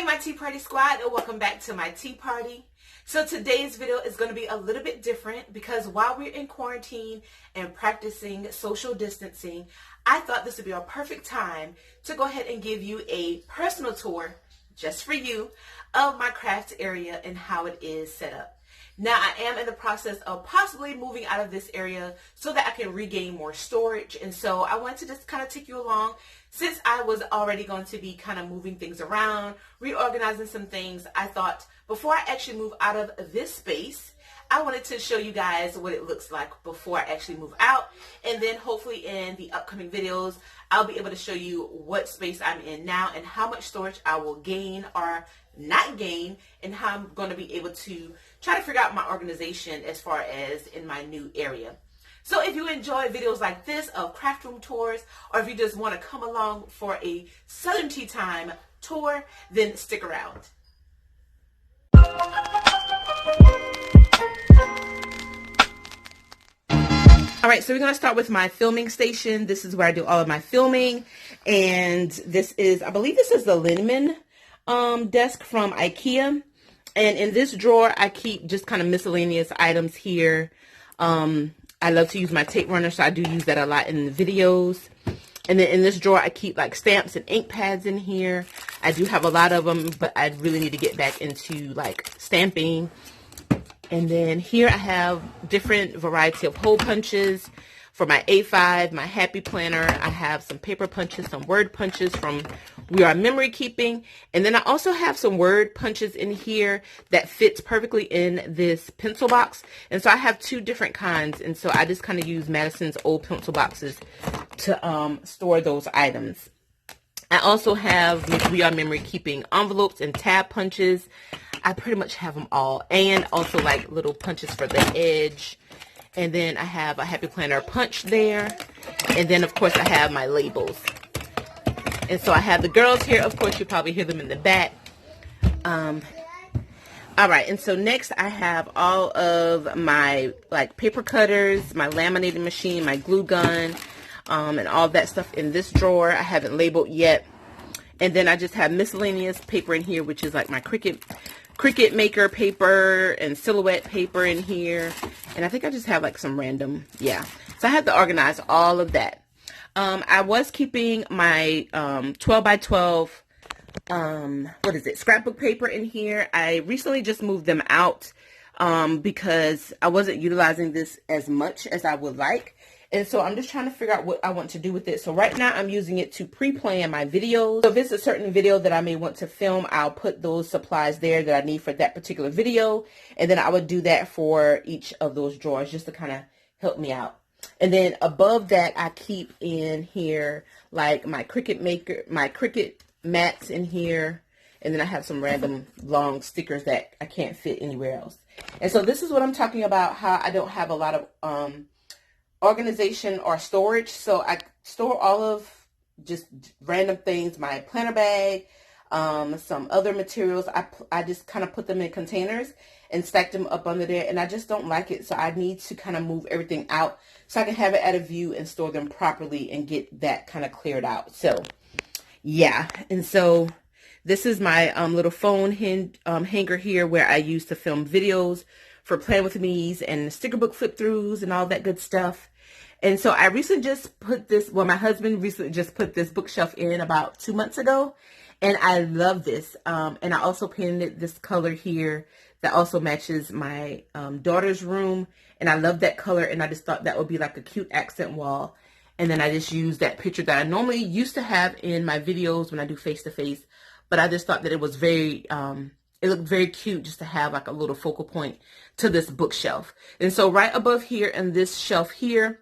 Hey my tea party squad, and welcome back to my tea party. So today's video is going to be a little bit different because while we're in quarantine and practicing social distancing, I thought this would be a perfect time to go ahead and give you a personal tour, just for you, of my craft area and how it is set up. Now I am in the process of possibly moving out of this area so that I can regain more storage, and so I want to just kind of take you along. Since I was already going to be kind of moving things around, reorganizing some things, I thought before I actually move out of this space, I wanted to show you guys what it looks like before I actually move out. And then hopefully in the upcoming videos, I'll be able to show you what space I'm in now and how much storage I will gain or not gain, and how I'm going to be able to try to figure out my organization as far as in my new area. So if you enjoy videos like this of craft room tours, or if you just want to come along for a Southern Tea Time tour, then stick around. All right, so we're going to start with my filming station. This is where I do all of my filming. And this is, I believe this is the Linneman desk from IKEA. And in this drawer, I keep just kind of miscellaneous items here. I love to use my tape runner, so I do use that a lot in the videos. And then in this drawer, I keep like stamps and ink pads in here. I do have a lot of them, but I really need to get back into like stamping. And then here I have different variety of hole punches for my A5, my Happy Planner. I have some paper punches, some word punches from We Are Memory Keeping. And then I also have some word punches in here that fits perfectly in this pencil box. And so I have two different kinds. And so I just kind of use Madison's old pencil boxes to store those items. I also have We Are Memory Keeping envelopes and tab punches. I pretty much have them all. And also like little punches for the edge. And then I have a Happy Planner punch there. And then, of course, I have my labels. And so I have the girls here. Of course, you probably hear them in the back. All right. And so next I have all of my like paper cutters, my laminating machine, my glue gun, and all that stuff in this drawer. I haven't labeled yet. And then I just have miscellaneous paper in here, which is like my Cricut Maker paper and Silhouette paper in here. And I think I just have like some random, yeah. So I had to organize all of that. I was keeping my 12 by 12, scrapbook paper in here. I recently just moved them out because I wasn't utilizing this as much as I would like. And so I'm just trying to figure out what I want to do with it. So right now I'm using it to pre-plan my videos. So if it's a certain video that I may want to film, I'll put those supplies there that I need for that particular video. And then I would do that for each of those drawers just to kind of help me out. And then above that, I keep in here like my Cricut mats in here. And then I have some random long stickers that I can't fit anywhere else. And so this is what I'm talking about, how I don't have a lot of organization or storage. So I store all of just random things, my planner bag, some other materials. I just kind of put them in containers and stack them up under there, and I just don't like it. So I need to kind of move everything out so I can have it at a view and store them properly and get that kind of cleared out. So yeah, and so this is my little phone hanger here where I use to film videos for Plan With Me's and sticker book flip throughs and all that good stuff. And so I recently just put this, well, my husband recently just put this bookshelf in about 2 months ago. And I love this. And I also painted this color here that also matches my daughter's room. And I love that color. And I just thought that would be like a cute accent wall. And then I just used that picture that I normally used to have in my videos when I do face-to-face. But I just thought that it was very, it looked very cute just to have like a little focal point to this bookshelf. And so right above here in this shelf here,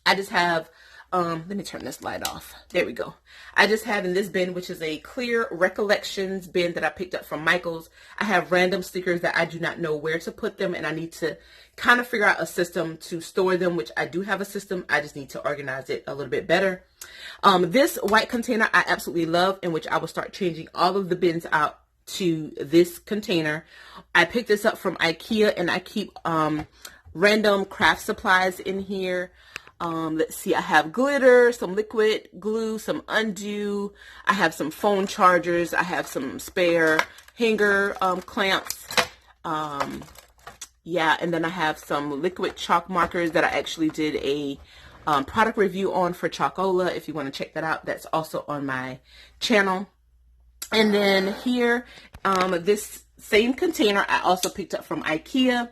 I just have, let me turn this light off. There we go. I just have in this bin, which is a clear recollections bin that I picked up from Michael's. I have random stickers that I do not know where to put them, and I need to kind of figure out a system to store them, which I do have a system. I just need to organize it a little bit better. This white container I absolutely love, in which I will start changing all of the bins out to this container. I picked this up from IKEA, and I keep random craft supplies in here. Let's see, I have glitter, some liquid glue, some undo. I have some phone chargers. I have some spare hanger clamps. Yeah, and then I have some liquid chalk markers that I actually did a product review on for Chalkola. If you want to check that out, that's also on my channel. And then here, this same container I also picked up from IKEA.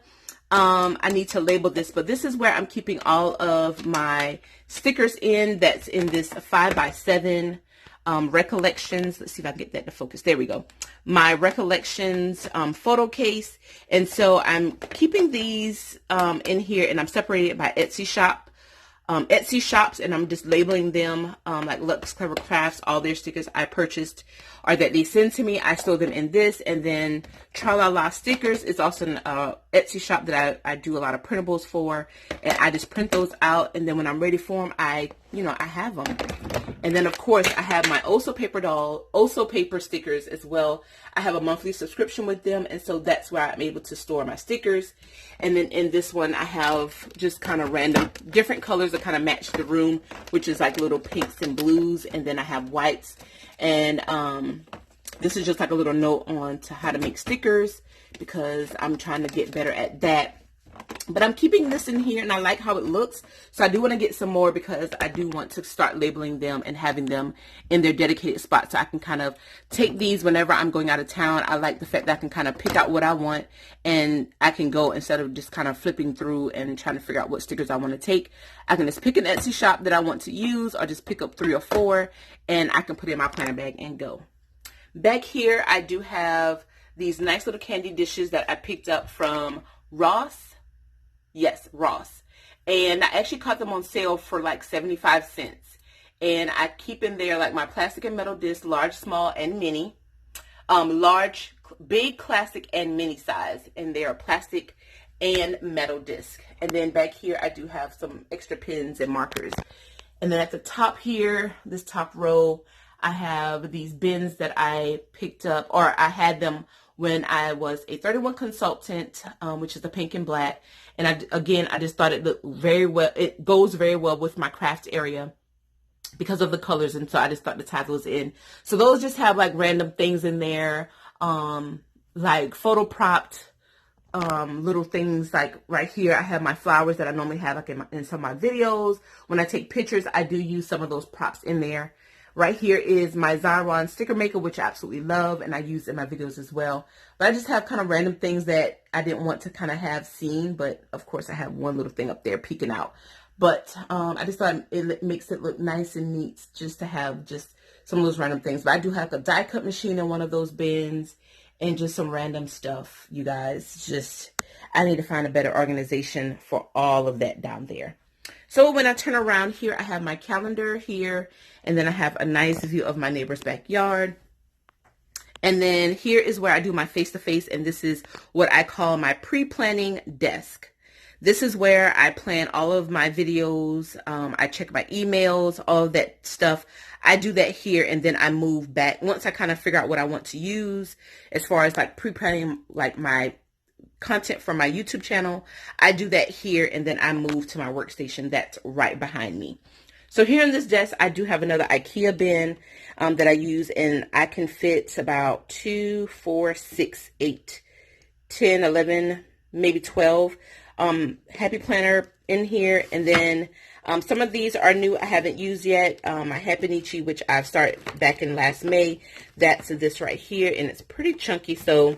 I need to label this, but this is where I'm keeping all of my stickers in. That's in this 5x7 recollections. Let's see if I can get that to focus. There we go. My recollections photo case. And so I'm keeping these in here, and I'm separated by Etsy shops, and I'm just labeling them like Lux Clever Crafts. All their stickers I purchased or that they send to me, I store them in this. And then Tralala Stickers is also an Etsy shop that I do a lot of printables for, and I just print those out, and then when I'm ready for them, I have them. And then of course I have my Oso paper stickers as well. I have a monthly subscription with them, and so that's where I'm able to store my stickers. And then in this one I have just kind of random different colors that kind of match the room, which is like little pinks and blues, and then I have whites. And this is just like a little note on to how to make stickers, because I'm trying to get better at that. But I'm keeping this in here, and I like how it looks. So I do want to get some more, because I do want to start labeling them and having them in their dedicated spot, so I can kind of take these whenever I'm going out of town. I like the fact that I can kind of pick out what I want, and I can go, instead of just kind of flipping through and trying to figure out what stickers I want to take, I can just pick an Etsy shop that I want to use, or just pick up 3 or 4, and I can put it in my planner bag and go. Back here, I do have these nice little candy dishes that I picked up from Ross. Yes, Ross. And I actually caught them on sale for like 75 cents. And I keep in there like my plastic and metal disc, large, small, and mini. Large, big, classic, and mini size. And they are plastic and metal disc. And then back here, I do have some extra pens and markers. And then at the top here, this top row, I have these bins that I picked up, or I had them when I was a 31 consultant, which is the pink and black. And I just thought it looked very well. It goes very well with my craft area because of the colors. And so I just thought to tie those in. So those just have like random things in there, like photo propped little things. Like right here, I have my flowers that I normally have like in some of my videos. When I take pictures, I do use some of those props in there. Right here is my Xyron sticker maker, which I absolutely love, and I use in my videos as well. But I just have kind of random things that I didn't want to kind of have seen, but of course I have one little thing up there peeking out. But I just thought it makes it look nice and neat just to have just some of those random things. But I do have a die cut machine in one of those bins, and just some random stuff, you guys. Just, I need to find a better organization for all of that down there. So when I turn around here, I have my calendar here, and then I have a nice view of my neighbor's backyard. And then here is where I do my face-to-face, and this is what I call my pre-planning desk. This is where I plan all of my videos. I check my emails, all of that stuff. I do that here, and then I move back. Once I kind of figure out what I want to use as far as like pre-planning like my content for my YouTube channel, I do that here, and then I move to my workstation that's right behind me. So here on this desk, I do have another IKEA bin that I use, and I can fit about 2, 4, 6, 8, 10, 11, maybe 12 Happy Planner in here. And then some of these are new, I haven't used yet. My Happinichi, which I've started back in last May, that's this right here, and it's pretty chunky, so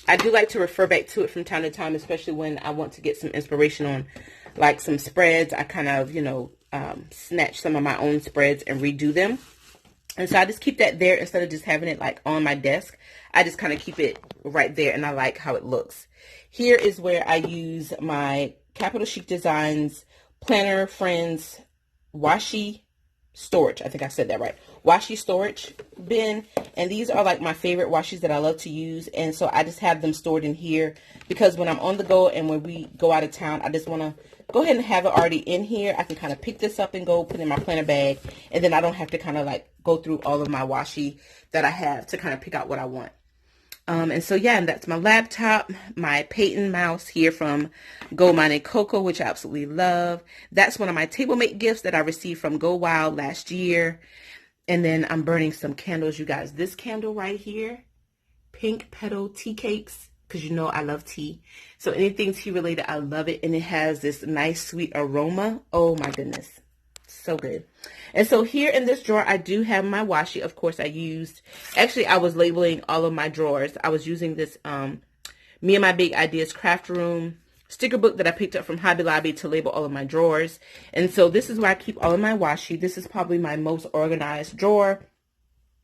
I do like to refer back to it from time to time, especially when I want to get some inspiration on like some spreads. I kind of, snatch some of my own spreads and redo them. And so I just keep that there instead of just having it like on my desk. I just kind of keep it right there, and I like how it looks. Here is where I use my Capital Chic Designs Planner Friends Washi storage. I think I said that right. Washi storage bin. And these are like my favorite washis that I love to use. And so I just have them stored in here because when I'm on the go and when we go out of town, I just want to go ahead and have it already in here. I can kind of pick this up and go put it in my planner bag. And then I don't have to kind of like go through all of my washi that I have to kind of pick out what I want. And so, yeah, and that's my laptop, my Peyton mouse here from Gold Mining Cocoa, which I absolutely love. That's one of my table mate gifts that I received from Go Wild last year. And then I'm burning some candles, you guys. This candle right here, Pink Petal Tea Cakes, because you know I love tea. So anything tea related, I love it. And it has this nice sweet aroma. Oh my goodness. So good. And so here in this drawer, I do have my washi. Of course, actually, I was labeling all of my drawers. I was using this Me and My Big Ideas Craft Room sticker book that I picked up from Hobby Lobby to label all of my drawers. And so this is where I keep all of my washi. This is probably my most organized drawer.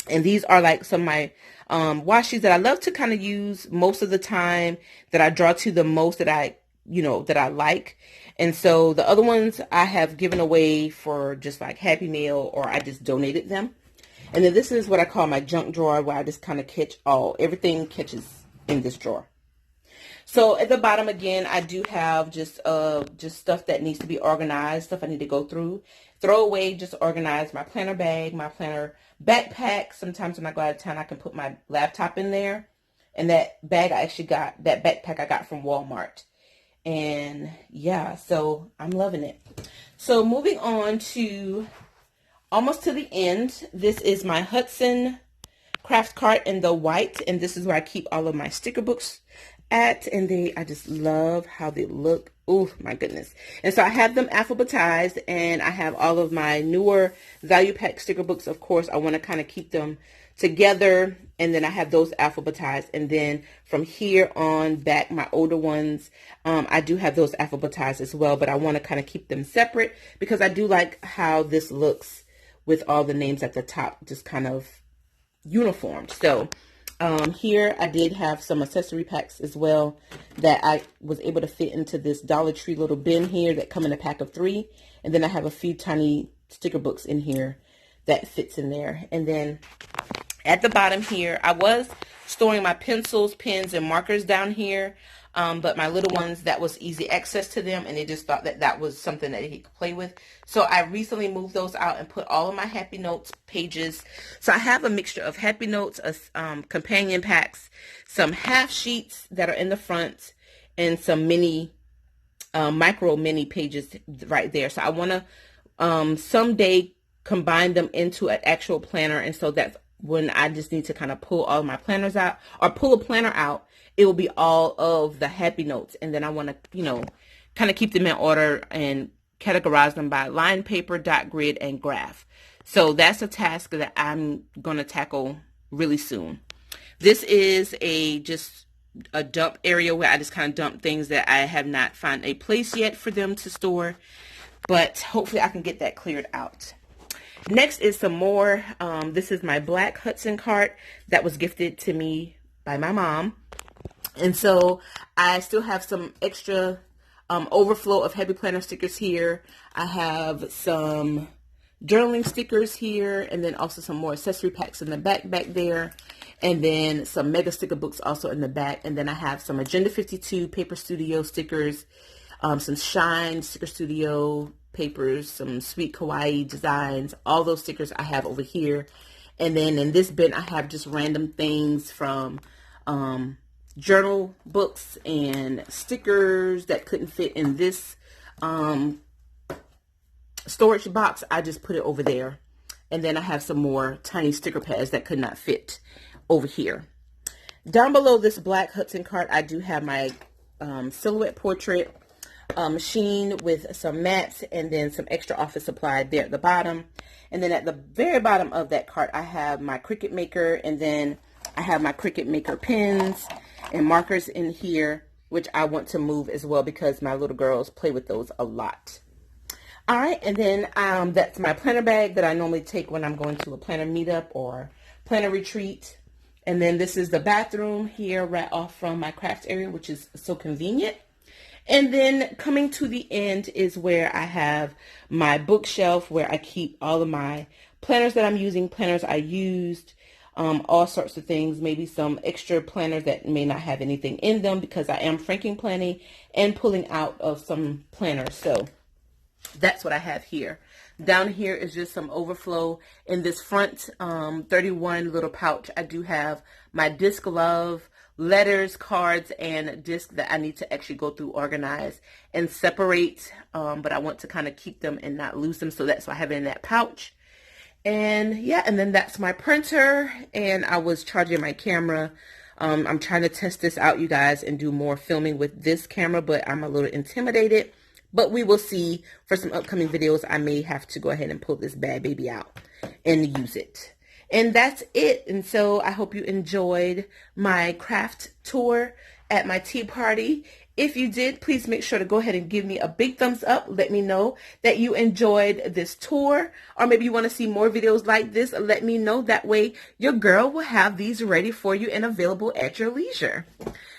And these are like some of my washis that I love to kind of use most of the time, that I draw to the most, that I like. And so the other ones I have given away for just like Happy Meal, or I just donated them. And then this is what I call my junk drawer, where I just kind of catch everything catches in this drawer. So at the bottom again, I do have just stuff that needs to be organized, stuff I need to go through, throw away, just organize my planner bag, my planner backpack. Sometimes when I go out of town, I can put my laptop in there. And that backpack I got from Walmart. And yeah, so I'm loving it. So moving on to almost to the end, this is my Hudson craft cart in the white, and this is where I keep all of my sticker books at, and I just love how they look. Oh my goodness. And so I have them alphabetized, and I have all of my newer value pack sticker books. Of course, I want to kind of keep them together, and then I have those alphabetized. And then from here on back, my older ones, I do have those alphabetized as well, but I want to kind of keep them separate because I do like how this looks with all the names at the top, just kind of uniformed. So here I did have some accessory packs as well that I was able to fit into this Dollar Tree little bin here that come in a pack of 3. And then I have a few tiny sticker books in here that fits in there. And then at the bottom here, I was storing my pencils, pens, and markers down here. But my little ones, that was easy access to them, and they just thought that that was something that he could play with. So I recently moved those out and put all of my Happy Notes pages. So I have a mixture of Happy Notes, companion packs, some half sheets that are in the front, and some mini, mini pages right there. So I want to someday combine them into an actual planner, and so that's when I just need to kind of pull all my planners out, or pull a planner out. It will be all of the Happy Notes, and then I want to, kind of keep them in order and categorize them by line, paper, dot, grid, and graph. So that's a task that I'm going to tackle really soon. This is just a dump area where I just kind of dump things that I have not found a place yet for them to store, but hopefully I can get that cleared out. Next is some more. This is my black Hudson cart that was gifted to me by my mom. And so I still have some extra overflow of Happy Planner stickers here. I have some journaling stickers here, and then also some more accessory packs in the back there, and then some mega sticker books also in the back. And then I have some Agenda 52 Paper Studio stickers, some Shine Sticker Studio papers, some Sweet Kawaii designs. All those stickers I have over here. And then in this bin I have just random things from journal books and stickers that couldn't fit in this storage box. I just put it over there. And then I have some more tiny sticker pads that could not fit over here. Down below this black Hudson cart, I do have my silhouette portrait machine with some mats, and then some extra office supply there at the bottom. And then at the very bottom of that cart, I have my Cricut Maker, and then I have my Cricut Maker pens and markers in here, which I want to move as well because my little girls play with those a lot. All right, and then that's my planner bag that I normally take when I'm going to a planner meetup or planner retreat. And then this is the bathroom here right off from my craft area, which is so convenient. And then coming to the end is where I have my bookshelf where I keep all of my planners that I'm using, planners I used, all sorts of things, maybe some extra planners that may not have anything in them because I am franking planning and pulling out of some planners. So that's what I have here. Down here is just some overflow. In this front 31 little pouch, I do have my disc glove, letters, cards, and disc that I need to actually go through, organize, and separate. But I want to kind of keep them and not lose them, so that's why I have it in that pouch. And yeah, and then that's my printer, and I was charging my camera. I'm trying to test this out, you guys, and do more filming with this camera, but I'm a little intimidated. But we will see. For some upcoming videos, I may have to go ahead and pull this bad baby out and use it. And that's it. And so I hope you enjoyed my craft tour at my tea party. If you did, please make sure to go ahead and give me a big thumbs up. Let me know that you enjoyed this tour, or maybe you want to see more videos like this. Let me know. That way your girl will have these ready for you and available at your leisure.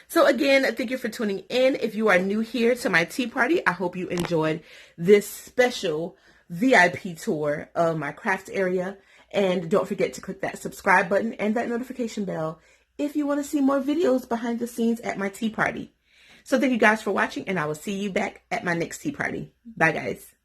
So again, thank you for tuning in. If you are new here to my tea party, I hope you enjoyed this special VIP tour of my craft area. And don't forget to click that subscribe button and that notification bell if you want to see more videos behind the scenes at my tea party. So thank you guys for watching, and I will see you back at my next tea party. Bye, guys.